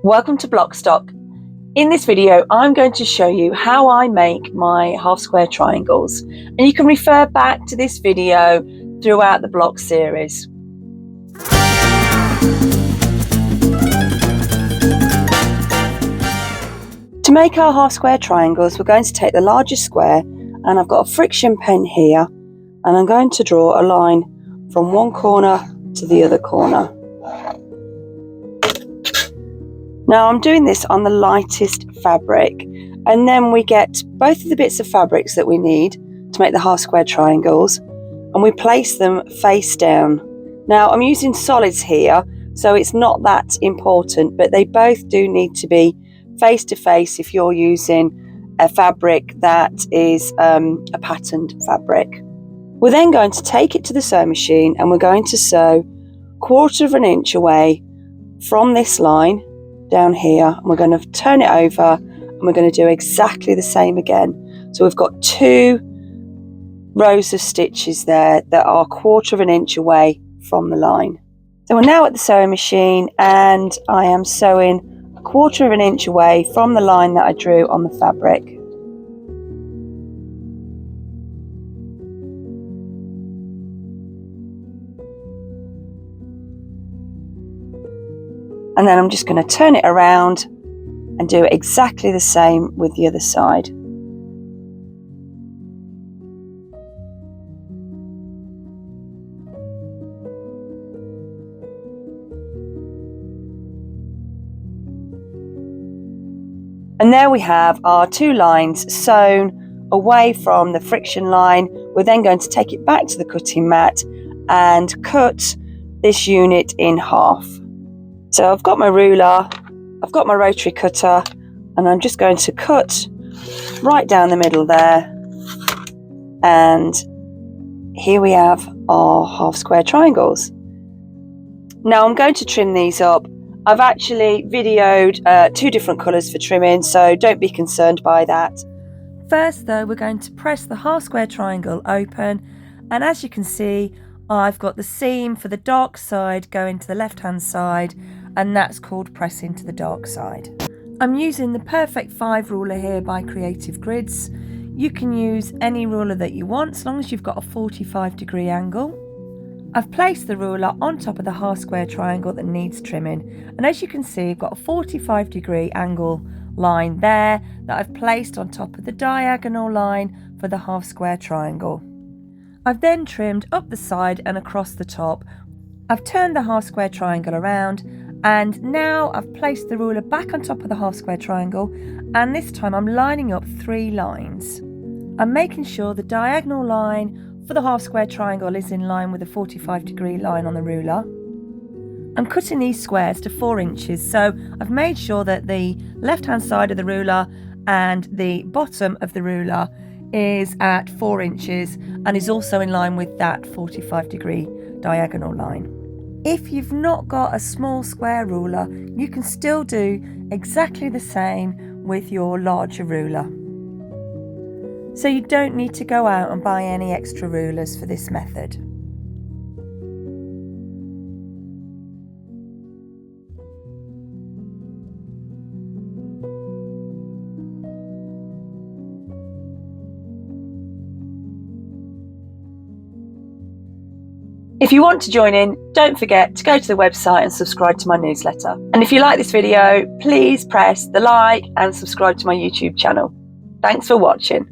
Welcome to Blockstock. In this video I'm going to show you how I make my half square triangles, and you can refer back to this video throughout the block series. To make our half square triangles, we're going to take the largest square, and I've got a friction pen here, and I'm going to draw a line from one corner to the other corner. Now I'm doing this on the lightest fabric, and then we get both of the bits of fabrics that we need to make the half square triangles, and we place them face down. Now I'm using solids here, so it's not that important, but they both do need to be face to face if you're using a fabric that is a patterned fabric. We're then going to take it to the sewing machine, and we're going to sew 1/4 inch away from this line down here, and we're going to turn it over, and we're going to do exactly the same again. So we've got 2 rows of stitches there that are 1/4 inch away from the line. So we're now at the sewing machine, and I am sewing 1/4 inch away from the line that I drew on the fabric. And then I'm just going to turn it around and do exactly the same with the other side. And there we have our 2 lines sewn away from the friction line. We're then going to take it back to the cutting mat and cut this unit in half. So I've got my ruler, I've got my rotary cutter, and I'm just going to cut right down the middle there. And here we have our half square triangles. Now I'm going to trim these up. I've actually videoed 2 different colours for trimming, so don't be concerned by that. First though, we're going to press the half square triangle open, and as you can see, I've got the seam for the dark side going to the left hand side, and that's called pressing to the dark side. I'm using the Perfect 5 ruler here by Creative Grids. You can use any ruler that you want, as long as you've got a 45-degree angle. I've placed the ruler on top of the half square triangle that needs trimming, and as you can see, I've got a 45-degree angle line there that I've placed on top of the diagonal line for the half square triangle. I've then trimmed up the side and across the top. I've turned the half square triangle around, and now I've placed the ruler back on top of the half square triangle, and this time I'm lining up 3 lines. I'm making sure the diagonal line for the half square triangle is in line with the 45-degree line on the ruler. I'm cutting these squares to 4 inches, so I've made sure that the left hand side of the ruler and the bottom of the ruler is at 4 inches and is also in line with that 45-degree diagonal line. If you've not got a small square ruler, you can still do exactly the same with your larger ruler. So you don't need to go out and buy any extra rulers for this method. If you want to join in, don't forget to go to the website and subscribe to my newsletter. And if you like this video, please press the like and subscribe to my YouTube channel. Thanks for watching.